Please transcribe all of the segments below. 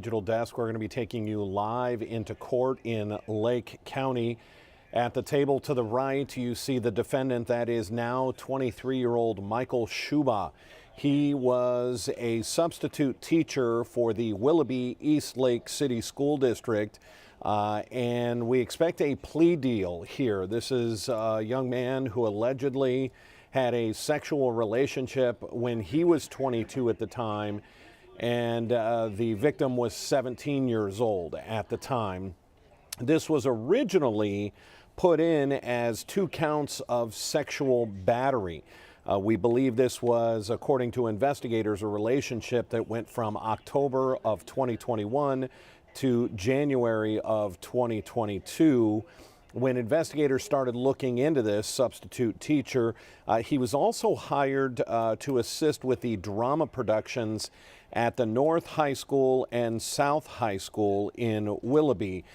Digital desk. We're going to be taking you live into court in Lake County. At the table to the right, you see the defendant, that is now 23-year-old Michael Shuba. He was a substitute teacher for the Willoughby-Eastlake City School District, and we expect a plea deal here. This is a young man who allegedly had a sexual relationship when he was 22 at the time, and the victim was 17 years old at the time. This was originally put in as 2 counts of sexual battery. We believe this was, according to investigators, a relationship that went from October of 2021 to January of 2022. When investigators started looking into this substitute teacher, he was also hired to assist with the drama productions at the North High School and South High School in Willoughby.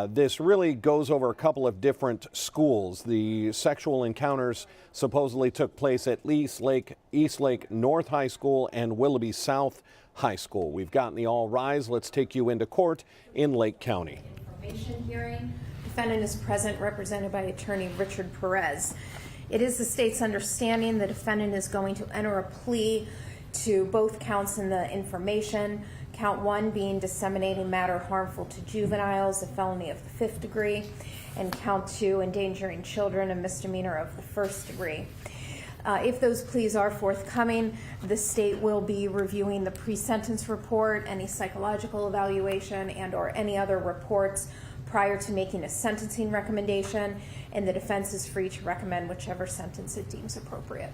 This really goes over a couple of different schools. The sexual encounters supposedly took place at Eastlake North High School and Willoughby South High School. We've gotten the all rise. Let's take you into court in Lake County. Information hearing. Defendant is present, represented by attorney Richard Perez. It is the state's understanding the defendant is going to enter a plea to both counts in the information. Count 1 being disseminating matter harmful to juveniles, a felony of the 5th degree, and count 2 endangering children, a misdemeanor of the 1st degree. If those pleas are forthcoming, the state will be reviewing the pre-sentence report, any psychological evaluation, and/or any other reports prior to making a sentencing recommendation, and the defense is free to recommend whichever sentence it deems appropriate.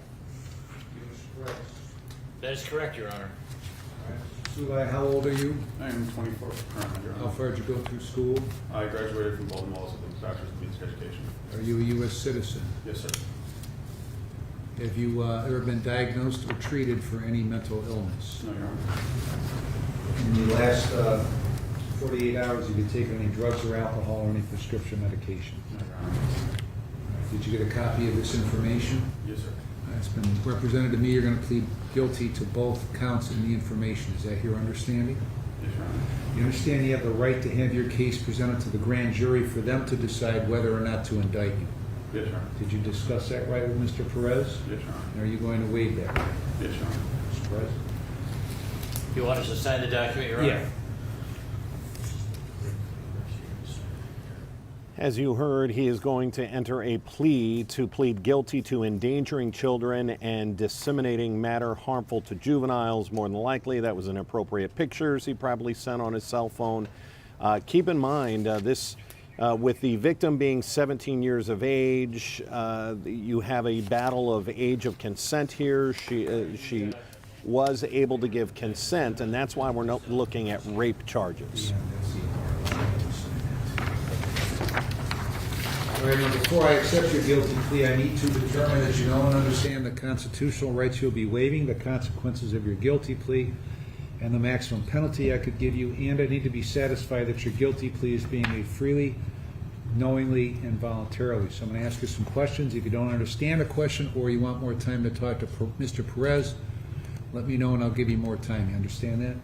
That is correct, Your Honor. Suli, how old are you? I am 24 currently, Your Honor. How far did you go through school? I graduated from Baltimore with a bachelor's of music education. Are you a U.S. citizen? Yes, sir. Have you ever been diagnosed or treated for any mental illness? No, Your Honor. In the last 48 hours, have you taken any drugs or alcohol or any prescription medication? No, Your Honor. Did you get a copy of this information? Yes, sir. It's been represented to me you're going to plead guilty to both counts in the information. Is that your understanding? Yes, Your Honor. You understand you have the right to have your case presented to the grand jury for them to decide whether or not to indict you. Yes, Your Honor. Did you discuss that right with Mr. Perez? Yes, Your Honor. And are you going to waive that right? Yes, Your Honor. Mr. Perez? You want us to sign the document, Your Honor? Yeah. As you heard, he is going to enter a plea to plead guilty to endangering children and disseminating matter harmful to juveniles. More than likely, that was inappropriate pictures he probably sent on his cell phone. Keep in mind, with the victim being 17 years of age, you have a battle of age of consent here. She was able to give consent, and that's why we're not looking at rape charges. All right, now before I accept your guilty plea, I need to determine that you know and understand the constitutional rights you'll be waiving, the consequences of your guilty plea, and the maximum penalty I could give you, and I need to be satisfied that your guilty plea is being made freely, knowingly, and voluntarily. So I'm going to ask you some questions. If you don't understand a question or you want more time to talk to Mr. Perez, let me know and I'll give you more time. You understand that?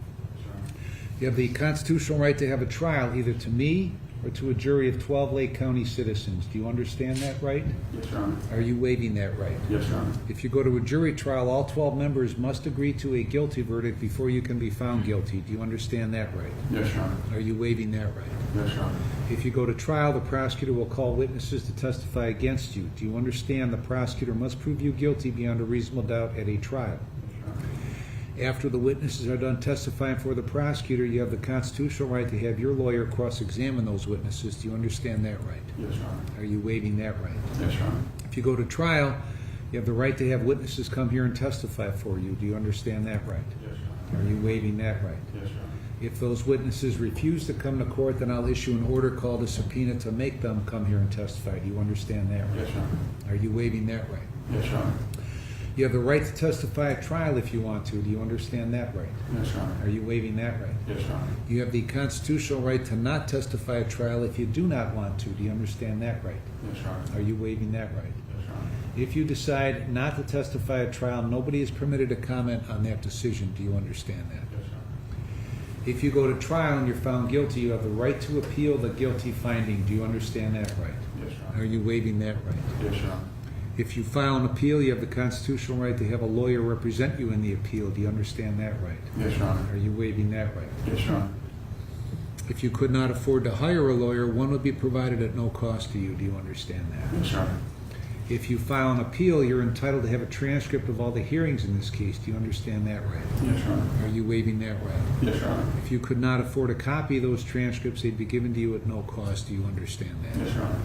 You have the constitutional right to have a trial either to me or to a jury of 12 Lake County citizens. Do you understand that right? Yes, Your Honor. Are you waiving that right? Yes, Your Honor. If you go to a jury trial, all 12 members must agree to a guilty verdict before you can be found guilty. Do you understand that right? Yes, Your Honor. Are you waiving that right? Yes, Your Honor. If you go to trial, the prosecutor will call witnesses to testify against you. Do you understand the prosecutor must prove you guilty beyond a reasonable doubt at a trial? After the witnesses are done testifying for the prosecutor, you have the constitutional right to have your lawyer cross-examine those witnesses. Do you understand that right? Yes, Your Honor. Are you waiving that right? Yes, Your Honor. If you go to trial, you have the right to have witnesses come here and testify for you. Do you understand that right? Yes, Your Honor. Are you waiving that right? Yes, Your Honor. If those witnesses refuse to come to court, then I'll issue an order called a subpoena to make them come here and testify. Do you understand that right? Yes, Your Honor. Are you waiving that right? Yes, Your Honor. You have the right to testify at trial if you want to. Do you understand that right? Yes, Your Honor. Are you waiving that right? Yes, Your Honor. You have the constitutional right to not testify at trial if you do not want to. Do you understand that right? Yes, Your Honor. Are you waiving that right? Yes, Your Honor. If you decide not to testify at trial, nobody is permitted to comment on that decision. Do you understand that? Yes, Your Honor. If you go to trial and you're found guilty, you have the right to appeal the guilty finding. Do you understand that right? Yes, Your Are Honor. you waiving that right? Yes, Your Honor. If you file an appeal, you have the constitutional right to have a lawyer represent you in the appeal. Do you understand that right? Yes, Your Honor. Are you waiving that right? Yes, Your Honor. If you could not afford to hire a lawyer, one would be provided at no cost to you. Do you understand that? Yes, Your Honor. If you file an appeal, you're entitled to have a transcript of all the hearings in this case. Do you understand that right? Yes, Your Honor. Are you waiving that right? Yes, Your Honor. If you could not afford a copy of those transcripts, they'd be given to you at no cost. Do you understand that? Yes, Your Honor.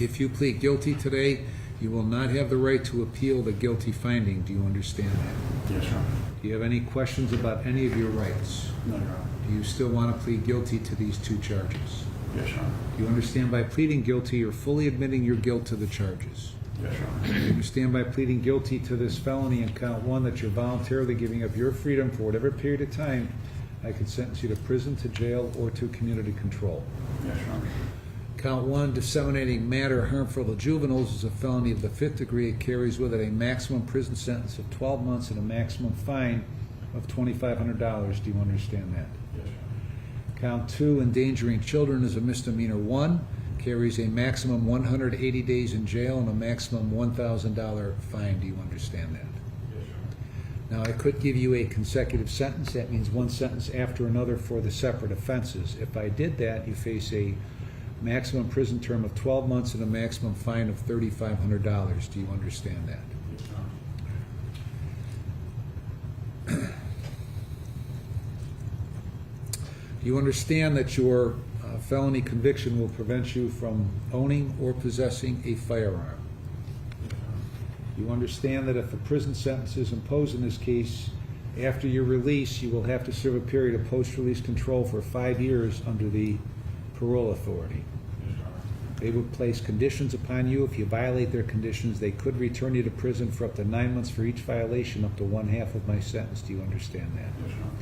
If you plead guilty today, you will not have the right to appeal the guilty finding. Do you understand that? Yes, Your Honor. Do you have any questions about any of your rights? No, Your Honor. Do you still want to plead guilty to these two charges? Yes, Your Honor. Do you understand by pleading guilty, you're fully admitting your guilt to the charges? Yes, Your Honor. Do you understand by pleading guilty to this felony in count one that you're voluntarily giving up your freedom for whatever period of time I could sentence you to prison, to jail, or to community control? Yes, Your Honor. Count one, disseminating matter harmful to juveniles, is a felony of the 5th degree. It carries with it a maximum prison sentence of 12 months and a maximum fine of $2,500. Do you understand that? Yes, Your Honor. Count two, endangering children, is a misdemeanor 1, carries a maximum 180 days in jail and a maximum $1,000 fine. Do you understand that? Yes, Your Honor. Now, I could give you a consecutive sentence. That means one sentence after another for the separate offenses. If I did that, you face a maximum prison term of 12 months and a maximum fine of $3,500. Do you understand that? Yes, Your Honor. Do you understand that your felony conviction will prevent you from owning or possessing a firearm? You understand that if a prison sentence is imposed in this case, after your release, you will have to serve a period of post-release control for 5 years under the parole authority. Yes, Your Honor. They would place conditions upon you. If you violate their conditions, they could return you to prison for up to 9 months for each violation, up to 1/2 of my sentence. Do you understand that? Yes, Your Honor.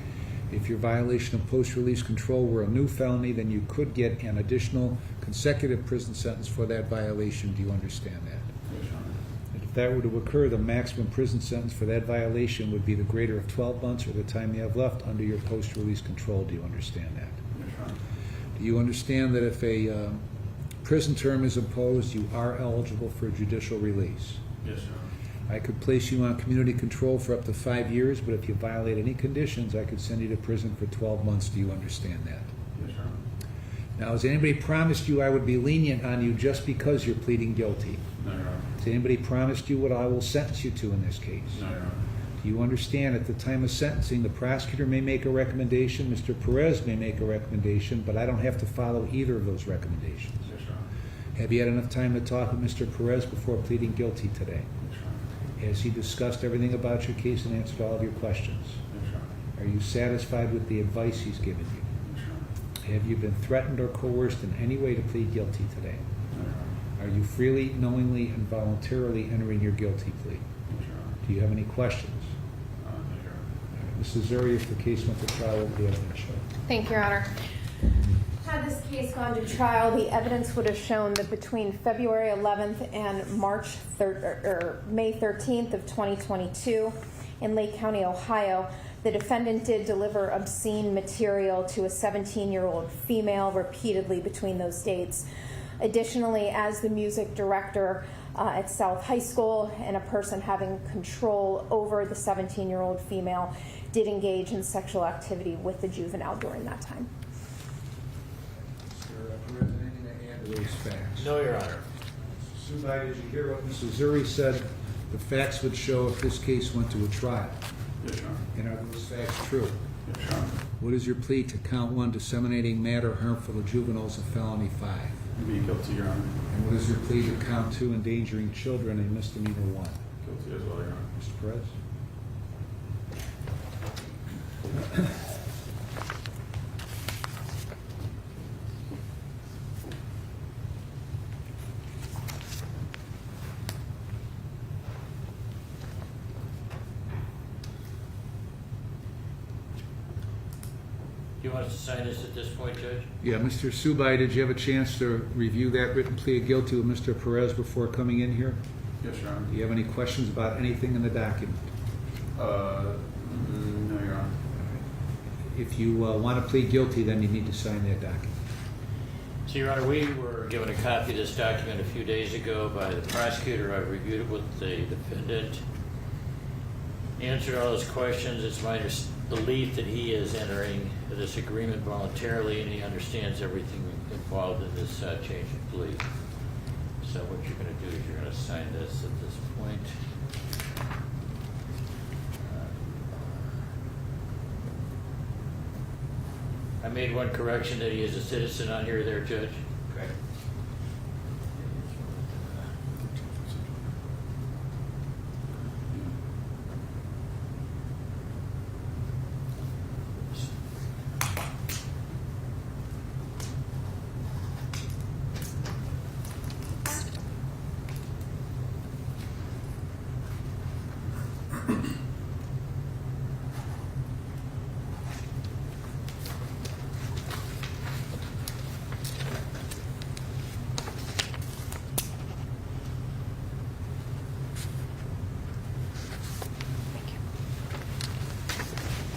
If your violation of post-release control were a new felony, then you could get an additional consecutive prison sentence for that violation. Do you understand that? Yes, Your Honor. And if that were to occur, the maximum prison sentence for that violation would be the greater of 12 months or the time you have left under your post-release control. Do you understand that? Yes, Your Honor. Do you understand that if a prison term is imposed, you are eligible for judicial release? Yes, Your Honor. I could place you on community control for up to 5 years, but if you violate any conditions, I could send you to prison for 12 months. Do you understand that? Yes, Your Honor. Now, has anybody promised you I would be lenient on you just because you're pleading guilty? No, Your Honor. Has anybody promised you what I will sentence you to in this case? No, Your Honor. Do you understand at the time of sentencing, the prosecutor may make a recommendation, Mr. Perez may make a recommendation, but I don't have to follow either of those recommendations? Yes, Your Honor. Have you had enough time to talk with Mr. Perez before pleading guilty today? Yes, Your Honor. Has he discussed everything about your case and answered all of your questions? Yes, Your Honor. Are you satisfied with the advice he's given you? Yes, Your Honor. Have you been threatened or coerced in any way to plead guilty today? No, Your Honor. Are you freely, knowingly, and voluntarily entering your guilty plea? Yes, Your Honor. Do you have any questions? No, Your Honor. Mrs. Zuri, if the case went to trial, what would the evidence show? Thank you, Your Honor. Had this case gone to trial, the evidence would have shown that between February 11th and May 13th of 2022 in Lake County, Ohio, the defendant did deliver obscene material to a 17-year-old female repeatedly between those dates. Additionally, as the music director at South High School and a person having control over the 17-year-old female, did engage in sexual activity with the juvenile during that time. Mr. Perez, anything to add to those facts? No, Your Honor. Subai, did you hear what Mrs. Zuri said? The facts would show if this case went to a trial. Yes, Your Honor. And are those facts true? Yes, Your Honor. What is your plea to count one, disseminating matter harmful to juveniles, a felony 5? Be guilty, Your Honor. And what is your plea to count two, endangering children, a misdemeanor 1? Guilty as well, Your Honor. Mr. Perez? Do you want us to sign this at this point, Judge? Yeah, Mr. Subai, did you have a chance to review that written plea of guilty with Mr. Perez before coming in here? Yes, Your Honor. Do you have any questions about anything in the document? No, Your Honor. if you want to plead guilty, then you need to sign that document. So, Your Honor, we were given a copy of this document a few days ago by the prosecutor. I reviewed it with the defendant, answered all his questions. It's my belief that he is entering this agreement voluntarily, and he understands everything involved in this change of plea. So what you're going to do is you're going to sign this at this point. I made one correction that he is a citizen on here there, Judge. Correct.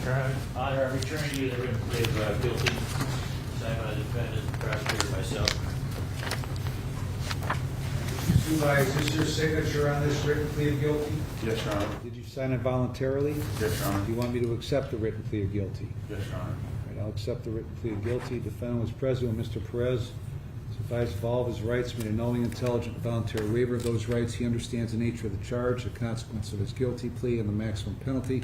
Your Honor, I return to you the written plea of guilty, signed by the defendant, the prosecutor, myself. Shuba, is this your signature on this written plea of guilty? Yes, Your Honor. Did you sign it voluntarily? Yes, Your Honor. Do you want me to accept the written plea of guilty? Yes, Your Honor. All right, I'll accept the written plea of guilty. Defendant was present when Mr. Perez was advised of all of his rights, made a knowing, intelligent, voluntary waiver of those rights. He understands the nature of the charge, the consequence of his guilty plea, and the maximum penalty.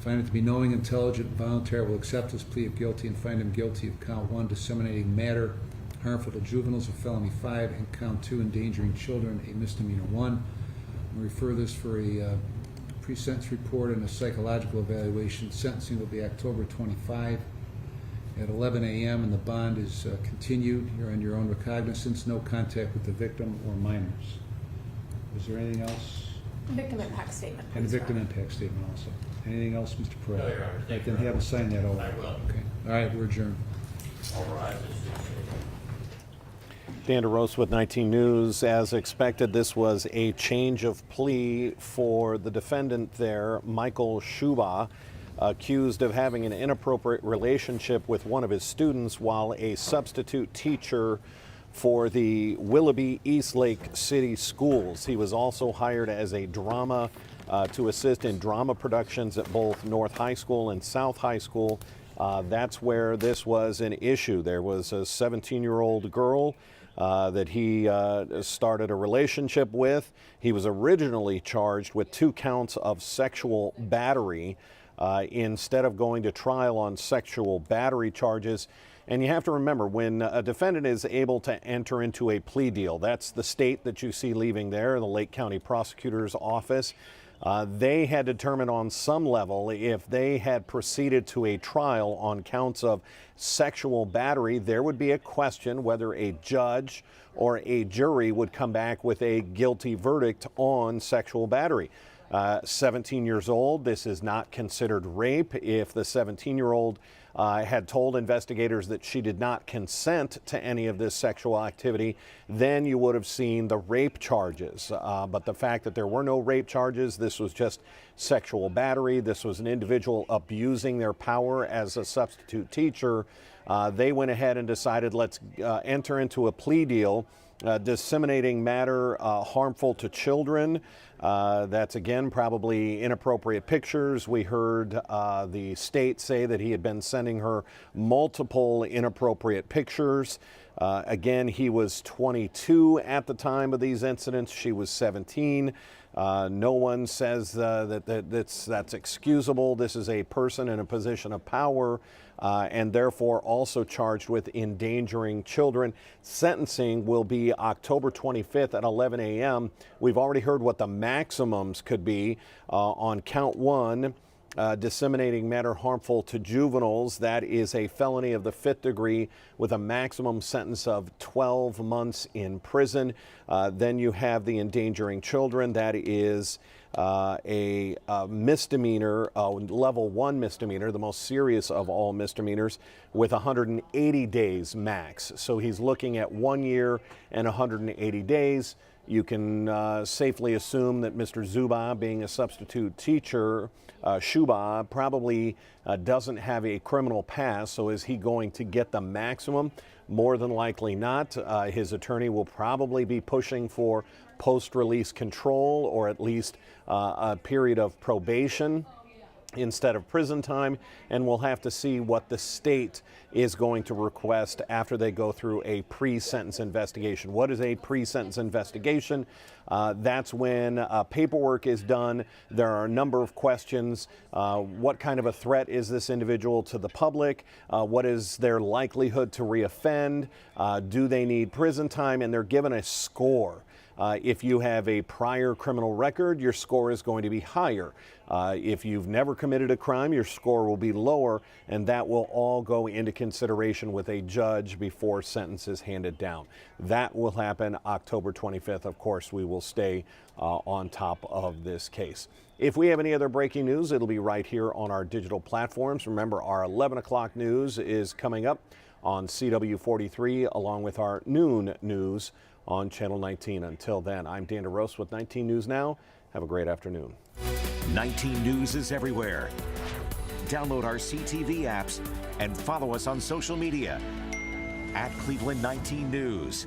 Find it to be knowing, intelligent, and voluntary, will accept his plea of guilty and find him guilty of count 1, disseminating matter harmful to juveniles, a felony 5, and count 2, endangering children, a misdemeanor 1. We'll refer this for a pre-sentence report and a psychological evaluation. Sentencing will be October 25 at 11 a.m. and the bond is continued. You're on your own recognizance, no contact with the victim or minors. Is there anything else? Victim impact statement. And a please, victim Your Honor. impact statement also. Anything else, Mr. Perez? No, Your Honor. Thank Then you. have him sign that over. I will. Okay. All right, we're adjourned. All right. Dan DeRose with 19 News. As expected, this was a change of plea for the defendant there, Michael Shuba, accused of having an inappropriate relationship with one of his students while a substitute teacher for the Willoughby-Eastlake City Schools. He was also hired as a drama to assist in drama productions at both North High School and South High School. That's where this was an issue. There was a 17-year-old girl that he started a relationship with. He was originally charged with 2 counts of sexual battery instead of going to trial on sexual battery charges. And you have to remember, when a defendant is able to enter into a plea deal, that's the state that you see leaving there, the Lake County Prosecutor's Office. They had determined on some level if they had proceeded to a trial on counts of sexual battery, there would be a question whether a judge or a jury would come back with a guilty verdict on sexual battery. 17 years old, this is not considered rape. If the 17-year-old had told investigators that she did not consent to any of this sexual activity, then you would have seen the rape charges. But the fact that there were no rape charges, this was just sexual battery. This was an individual abusing their power as a substitute teacher. They went ahead and decided, let's enter into a plea deal. Disseminating matter harmful to children. That's again probably inappropriate pictures. We heard the state say that he had been sending her multiple inappropriate pictures. Again, he was 22 at the time of these incidents. She was 17. No one says that's excusable. This is a person in a position of power and therefore also charged with endangering children. Sentencing will be October 25th at 11 a.m. We've already heard what the maximums could be on count 1. Disseminating matter harmful to juveniles. That is a felony of the 5th degree with a maximum sentence of 12 months in prison. Then you have the endangering children. That is a misdemeanor, level 1 misdemeanor, the most serious of all misdemeanors, with 180 days max. So he's looking at 1 year and 180 days. You can safely assume that Mr. Zuba, being a substitute teacher, Shuba, probably doesn't have a criminal past. So is he going to get the maximum? More than likely not. His attorney will probably be pushing for post-release control, or at least a period of probation instead of prison time, and we'll have to see what the state is going to request after they go through a pre-sentence investigation. What is a pre-sentence investigation? That's when paperwork is done. There are a number of questions. What kind of a threat is this individual to the public? What is their likelihood to reoffend? Do they need prison time? And they're given a score. If you have a prior criminal record, your score is going to be higher. If you've never committed a crime, your score will be lower, and that will all go into consideration with a judge before sentence is handed down. That will happen October 25th. Of course, we will stay on top of this case. If we have any other breaking news, it'll be right here on our digital platforms. Remember, our 11 o'clock news is coming up on CW43, along with our noon news on Channel 19. Until then, I'm Dan DeRose with 19 News Now. Have a great afternoon. 19 News is everywhere. Download our CTV apps and follow us on social media at Cleveland 19 News.